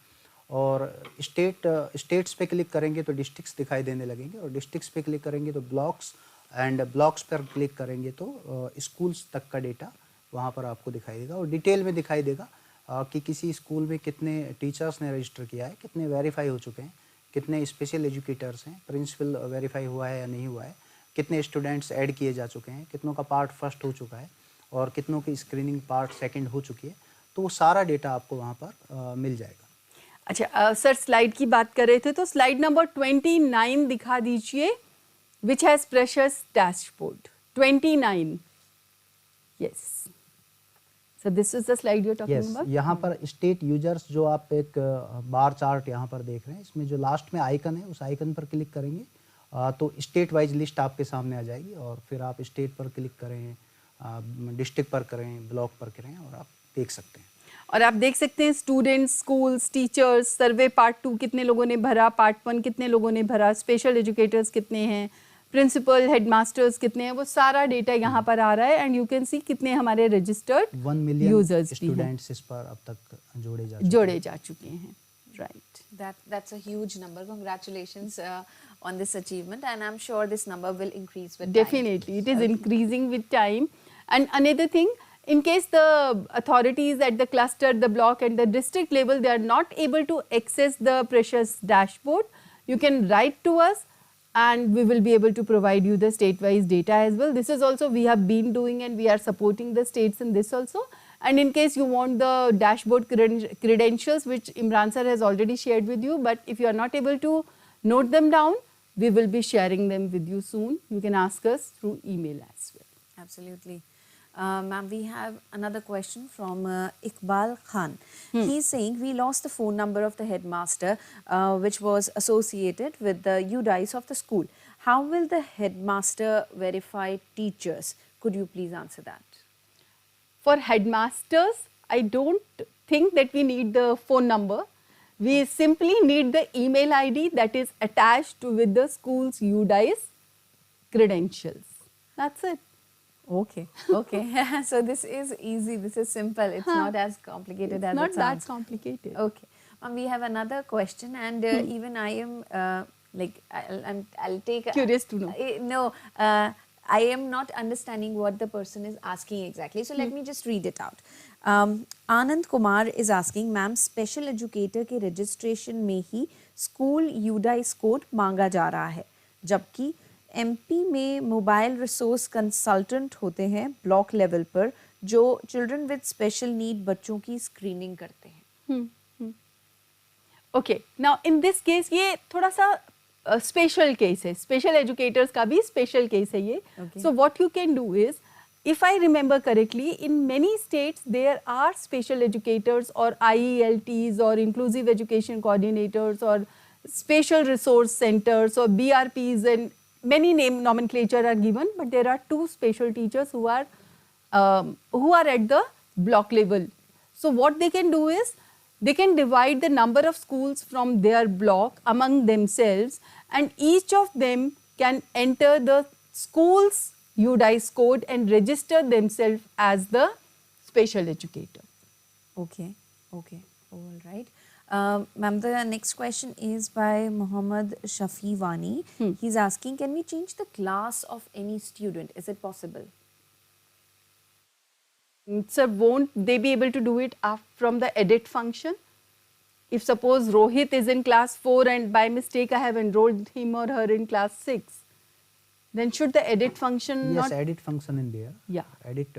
और स्टेट्स पे क्लिक करेंगे तो डिस्ट्रिक्ट्स दिखाई देने लगेंगे, और डिस्ट्रिक्ट्स पे क्लिक करेंगे तो ब्लॉक्स, एंड ब्लॉक्स पर क्लिक करेंगे तो स्कूल्स तक का डेटा वहाँ पर आपको दिखाई देगा. और डिटेल में दिखाई देगा कि किसी स्कूल में कितने टीचर्स ने रजिस्टर किया है, कितने वेरीफाई हो चुके हैं, कितने स्पेशल एजुकेटर्स हैं, प्रिंसिपल वेरीफाई हुआ है या नहीं हुआ है, कितने स्टूडेंट्स ऐड किए जा चुके हैं, कितनों का पार्ट फर्स्ट हो चुका है और कितनों की स्क्रीनिंग पार्ट सेकंड हो चुकी है. तो वो सारा डेटा आपको वहाँ पर मिल जाएगा. अच्छा सर, स्लाइड की बात कर रहे थे तो स्लाइड नंबर 29 दिखा दीजिए, which has PRASHAST dashboard. 29. Yes. So this is the slide you're talking yes about. यहाँ पर स्टेट यूजर्स जो आप एक बार चार्ट यहाँ पर देख रहे हैं, इसमें जो लास्ट में आइकन है उस आइकन पर क्लिक करेंगे तो स्टेट वाइज लिस्ट आपके सामने आ जाएगी और फिर आप स्टेट पर क्लिक करें, डिस्ट्रिक्ट पर करें, ब्लॉक पर करें और आप देख सकते हैं। और आप देख सकते हैं स्टूडेंट्स, स्कूल्स, टीचर्स, सर्वे पार्ट 2 कितने लोगों ने भरा, पार्ट 1 कितने लोगों ने भरा, स्पेशल एजुकेटर्स कितने हैं, प्रिंसिपल, हेडमास्टर्स कितने हैं, वो सारा डेटा यहाँ पर आ रहा है एंड यू कैन सी कितने हमारे रजिस्टर्ड 1 मिलियन यूजर्स स्टूडेंट्स इस पर अब तक जोड़े जा चुके हैं। Right. That's a huge number. Congratulations on this achievement, and I'm sure this number will increase with time. Definitely, it is increasing with time. And another thing, in case the authorities at the cluster, the block and the district level, they are not able to access the PRASHAST dashboard, you can write to us and we will be able to provide you the state-wise data as well. This is also we have been doing and we are supporting the states in this also. And in case you want the dashboard credentials, which Imran sir has already shared with you, but if you are not able to note them down, we will be sharing them with you soon. You can ask us through email as well. Absolutely. Ma'am, we have another question from Iqbal Khan. He's saying we lost the phone number of the headmaster which was associated with the UDICE of the school. How will the headmaster verify teachers? Could you please answer that? For headmasters, I don't think that we need the phone number. We simply need the email ID that is attached with the school's UDICE credentials. That's it. Okay, okay. So this is easy, this is simple. It's not as complicated as it sounds. Not that complicated. Okay. We have another question and even I am I'll take... Curious to know. No, I am not understanding what the person is asking exactly. So let me just read it out. Anand Kumar is asking, ma'am, special educator के registration में ही school UDICE code मांगा जा रहा है, जबकि MP में mobile resource consultant होते हैं ब्लॉक लेवल पर जो चिल्ड्रन विद स्पेशल नीड बच्चों की स्क्रीनिंग करते हैं। Okay, now in this case ये थोड़ा सा स्पेशल केस है, स्पेशल एजुकेटर्स का भी स्पेशल केस है ये। So what you can do is, if I remember correctly, in many states there are special educators or IELTs or inclusive education coordinators or special resource centers or BRPs, and many name nomenclature are given, but there are 2 special teachers who are at the block level. So what they can do is they can divide the number of schools from their block among themselves, and each of them can enter the school's UDICE code and register themselves as the special educator. Okay, okay, all right. Ma'am, the next question is by Muhammad Shafi Wani. He's asking, can we change the class of any student? Is it possible? Sir, won't they be able to do it from the edit function? If suppose Rohit is in class 4 and by mistake I have enrolled him or her in class 6, then should the edit function yes, not... edit function in there. Yeah. Edit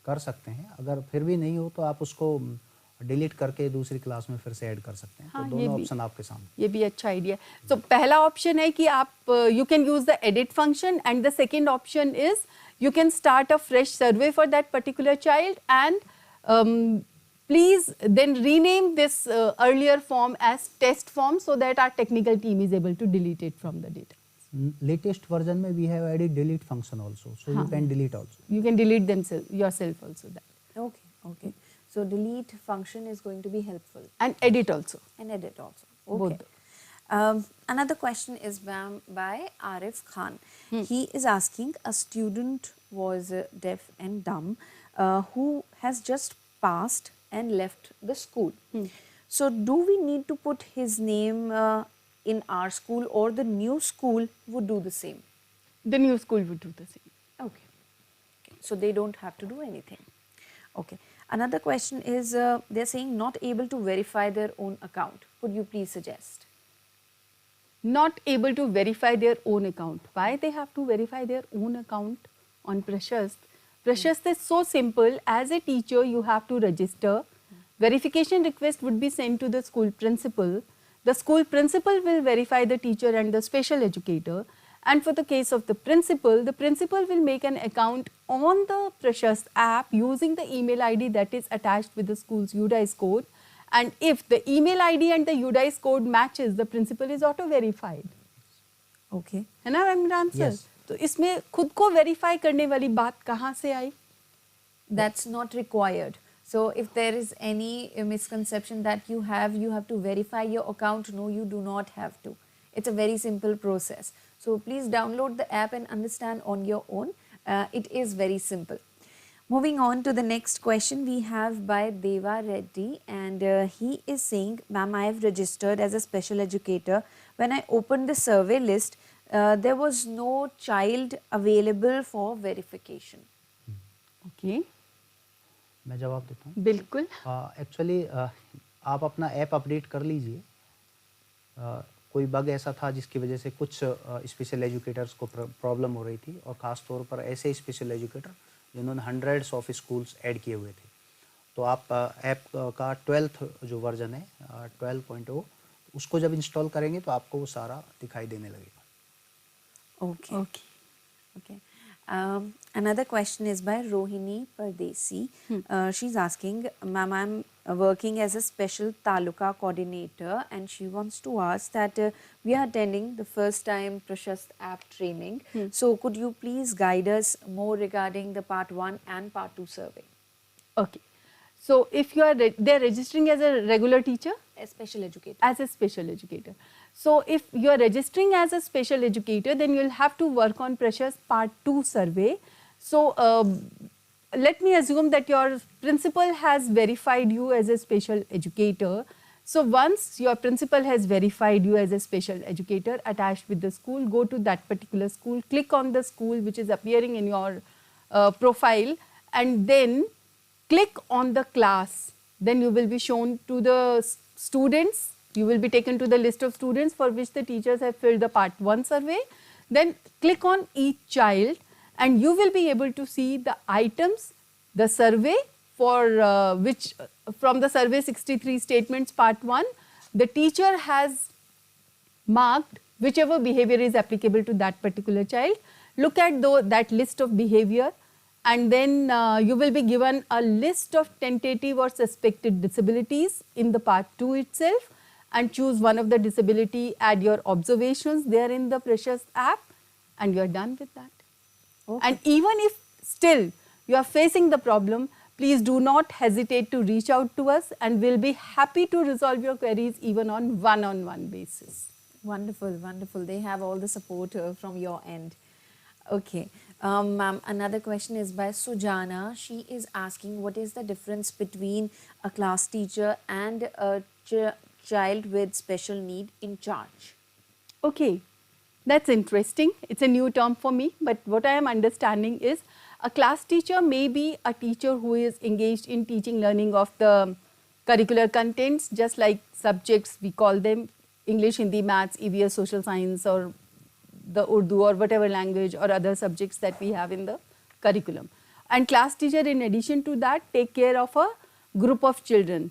कर सकते हैं, अगर फिर भी नहीं हो तो आप उसको डिलीट करके दूसरी क्लास में फिर से ऐड कर सकते हैं। हाँ, तो दोनों ऑप्शन आपके सामने। ये भी अच्छा आइडिया है। सो पहला ऑप्शन है कि आप you can use the edit function, and the second option is you can start a fresh survey for that particular child, and please then rename this earlier form as test form so that our technical team is able to delete it from the data. Latest version में we have added delete function also, so you can delete also. You can delete yourself also that. Okay, okay. So delete function is going to be helpful. And edit also. And edit also. Okay. Both. Another question is by Arif Khan. He is asking, a student was deaf and dumb who has just passed and left the school. So do we need to put his name in our school, or the new school would do the same? The new school would do the same. Okay. So they don't have to do anything. Okay. Another question is, they're saying not able to verify their own account. Could you please suggest? Not able to verify their own account. Why they have to verify their own account on PRASHAST? PRASHAST is so simple. As a teacher, you have to register. Verification request would be sent to the school principal. The school principal will verify the teacher and the special educator. And for the case of the principal will make an account on the PRASHAST app using the email ID that is attached with the school's UDICE code. And if the email ID and the UDICE code matches, the principal is auto-verified. Okay. है ना Imran sir? Yes. तो इसमें खुद को verify करने वाली बात कहाँ से आई? That's not required. So if there is any misconception that you have to verify your account. No, you do not have to. It's a very simple process. So please download the app and understand on your own. It is very simple. Moving on to the next question we have by Deva Reddy, and he is saying, ma'am, I have registered as a special educator. When I opened the survey list, there was no child available for verification. Okay. मैं जवाब देता हूँ. बिल्कुल. Actually आप अपना app update कर लीजिए. कोई बग ऐसा था जिसकी वजह से कुछ स्पेशल एजुकेटर्स को प्रॉब्लम हो रही थी, और ख़ास तौर पर ऐसे स्पेशल एजुकेटर जिन्होंने हंड्रेड्स ऑफ स्कूल्स ऐड किए हुए थे. तो आप ऐप का 12th जो वर्जन है 12.0 उसको जब इंस्टॉल करेंगे तो आपको वो सारा दिखाई देने लगेगा. Okay. Okay. Okay. Another question is by Rohini Pardesi. She's asking, ma'am, I'm working as a special taluka coordinator, and she wants to ask that we are attending the first time PRASHAST app training. So could you please guide us more regarding the part 1 and part 2 survey? Okay. So if you are they are registering as a regular teacher? A special educator. As a special educator. So if you are registering as a special educator, then you will have to work on PRASHAST part 2 survey. So let me assume that your principal has verified you as a special educator. So once your principal has verified you as a special educator attached with the school, go to that particular school, click on the school which is appearing in your profile, and then click on the class. Then you will be shown to the students. You will be taken to the list of students for which the teachers have filled the part 1 survey. Then click on each child, and you will be able to see the items, the survey for which from the survey 63 statements part 1, the teacher has marked whichever behavior is applicable to that particular child. Look at that list of behavior, and then you will be given a list of tentative or suspected disabilities in the part 2 itself, and choose one of the disability, add your observations there in the PRASHAST app, and you are done with that. Okay. And even if still you are facing the problem, please do not hesitate to reach out to us, and we'll be happy to resolve your queries even on one-on-one basis. Wonderful, wonderful. They have all the support from your end. Okay. Ma'am, another question is by Sujana. She is asking, what is the difference between a class teacher and a child with special need in charge? Okay, that's interesting. It's a new term for me, but what I am understanding is a class teacher may be a teacher who is engaged in teaching learning of the curricular contents, just like subjects, we call them English, Hindi, Maths, eVidya, Social Science, or the Urdu or whatever language or other subjects that we have in the curriculum. And class teacher, in addition to that, take care of a group of children.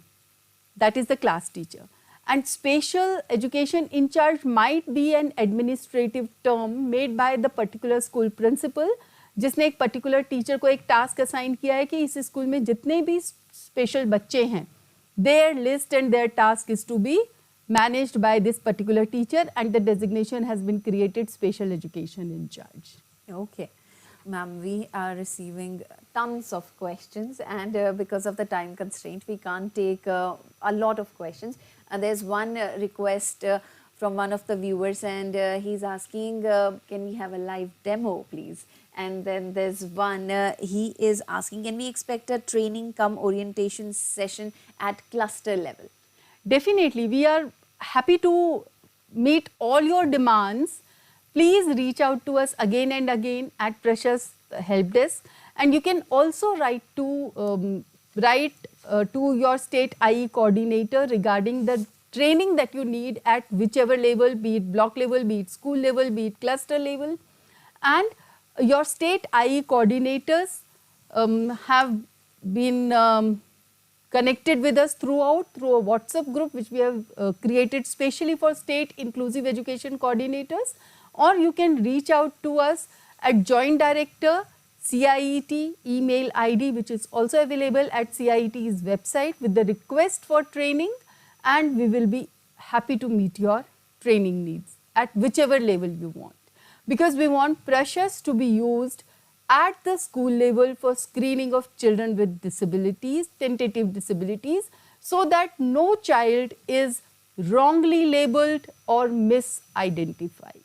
That is the class teacher. And special education in charge might be an administrative term made by the particular school principal, जिसने एक particular teacher को एक task assign किया है कि इस school में जितने भी special बच्चे हैं, their list and their task is to be managed by this particular teacher, and the designation has been created special education in charge. Okay. Ma'am, we are receiving tons of questions, and because of the time constraint, we can't take a lot of questions. There's one request from one of the viewers, and he's asking, can we have a live demo, please? And then there's one, he is asking, can we expect a training cum orientation session at cluster level? Definitely, we are happy to meet all your demands. Please reach out to us again and again at PRASHAST help desk, and you can also write to your state IE coordinator regarding the training that you need at whichever level, be it block level, be it school level, be it cluster level. And your state IE coordinators have been connected with us through a WhatsApp group which we have created specially for state inclusive education coordinators. or you can reach out to us at Joint Director CIET email ID, which is also available at CIET's website, with the request for training, and we will be happy to meet your training needs at whichever level you want. Because we want PRASHAST to be used at the school level for screening of children with disabilities, tentative disabilities, so that no child is wrongly labeled or misidentified.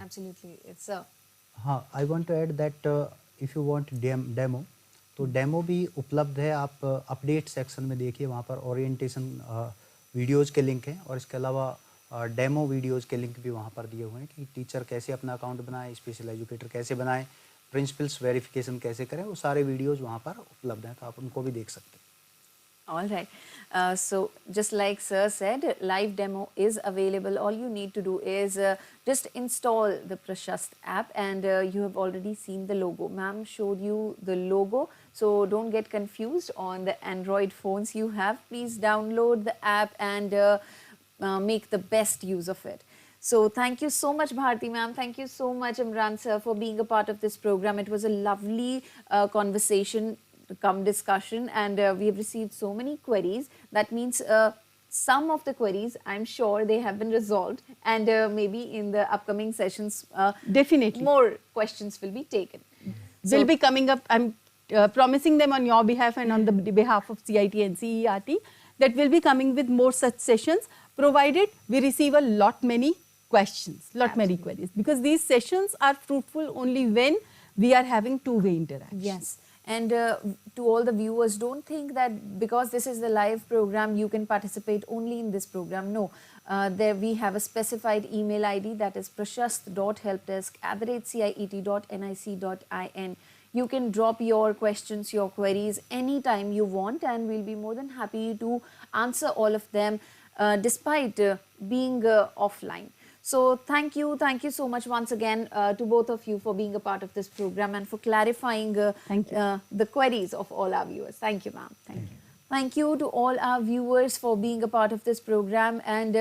Absolutely, it's a हाँ, I want to add that if you want demo, तो demo भी उपलब्ध है। आप update section में देखिए, वहाँ पर ओरिएंटेशन वीडियोज़ के लिंक हैं, और इसके अलावा डेमो वीडियोज़ के लिंक भी वहाँ पर दिए हुए हैं कि टीचर कैसे अपना अकाउंट बनाए, स्पेशल एजुकेटर कैसे बनाए, प्रिंसिपल्स वेरिफिकेशन कैसे करें, वो सारे वीडियोज़ वहाँ पर उपलब्ध हैं, तो आप उनको भी देख सकते हैं। All right. So just like Sir said, live demo is available. All you need to do is just install the PRASHAST app, and you have already seen the logo. Ma'am showed you the logo, so don't get confused on the Android phones you have. Please download the app and make the best use of it. So thank you so much, Bharti ma'am. Thank you so much, Imran sir, for being a part of this program. It was a lovely conversation, come discussion, and we have received so many queries. That means some of the queries, I'm sure they have been resolved, and maybe in the upcoming sessions Definitely more questions will be taken. will be coming up. I'm promising them on your behalf and on the behalf of CIT and CERT that will be coming with more such sessions, provided we receive a lot many questions, many queries, because these sessions are fruitful only when we are having two-way interaction. Yes. And to all the viewers, don't think that because this is the live program, you can participate only in this program. No, there we have a specified email ID, that is prashast.helpdesk@ciet.nic.in. You can drop your questions, your queries anytime you want, and we'll be more than happy to answer all of them despite being offline. So thank you so much once again to both of you for being a part of this program and for clarifying the queries of all our viewers. Thank you, ma'am. Thank you. Thank you to all our viewers for being a part of this program, and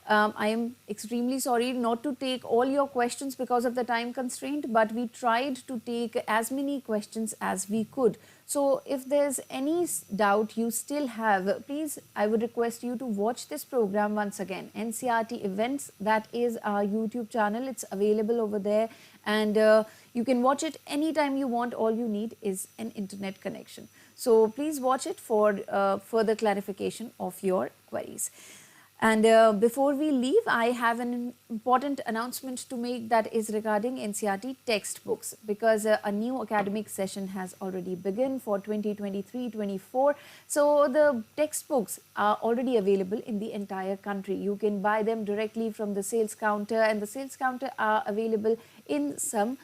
I am extremely sorry not to take all your questions because of the time constraint, but we tried to take as many questions as we could. So if there's any doubt you still have, please, I would request you to watch this program once again. NCRT Events, that is our YouTube channel. It's available over there, and you can watch it anytime you want. All you need is an internet connection. So please watch it for further clarification of your queries. And before we leave, I have an important announcement to make, that is regarding NCRT textbooks, because a new academic session has already begun for 2023-24. So the textbooks are already available in the entire country. You can buy them directly from the sales counter, and the sales counter are available in some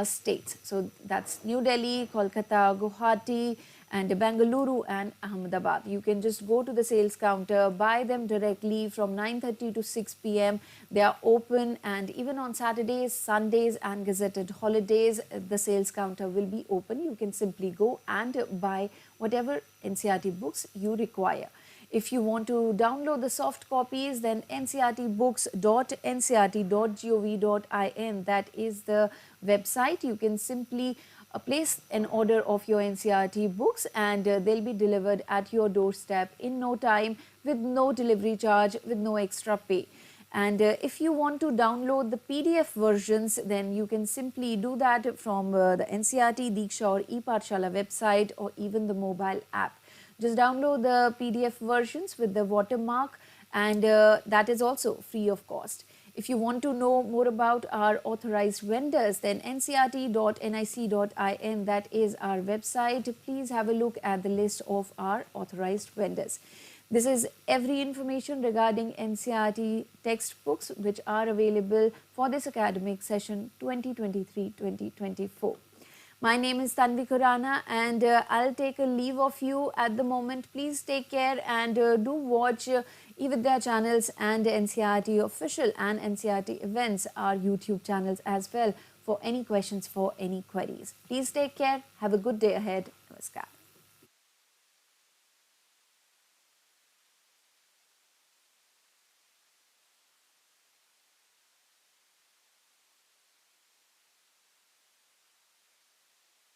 states. So that's New Delhi, Kolkata, Guwahati, and Bengaluru and Ahmedabad. You can just go to the sales counter, buy them directly from 9:30 to 6 p.m. They are open, and even on Saturdays, Sundays and gazetted holidays, the sales counter will be open. You can simply go and buy whatever NCRT books you require. If you want to download the soft copies, then ncrtbooks.ncrt.gov.in, that is the website. You can simply place an order of your NCRT books, and they'll be delivered at your doorstep in no time, with no delivery charge, with no extra pay. And if you want to download the PDF versions, then you can simply do that from the NCRT Diksha or ePathshala website, or even the mobile app. Just download the PDF versions with the watermark, and that is also free of cost. If you want to know more about our authorized vendors, then ncrt.nic.in, that is our website. Please have a look at the list of our authorized vendors. This is every information regarding NCRT textbooks which are available for this academic session 2023-2024. My name is Tanvi Khurana, and I'll take a leave of you at the moment. Please take care, and do watch eVidya channels and NCRT Official and NCRT Events, our YouTube channels as well, for any questions, for any queries. Please take care. Have a good day ahead. Namaskar.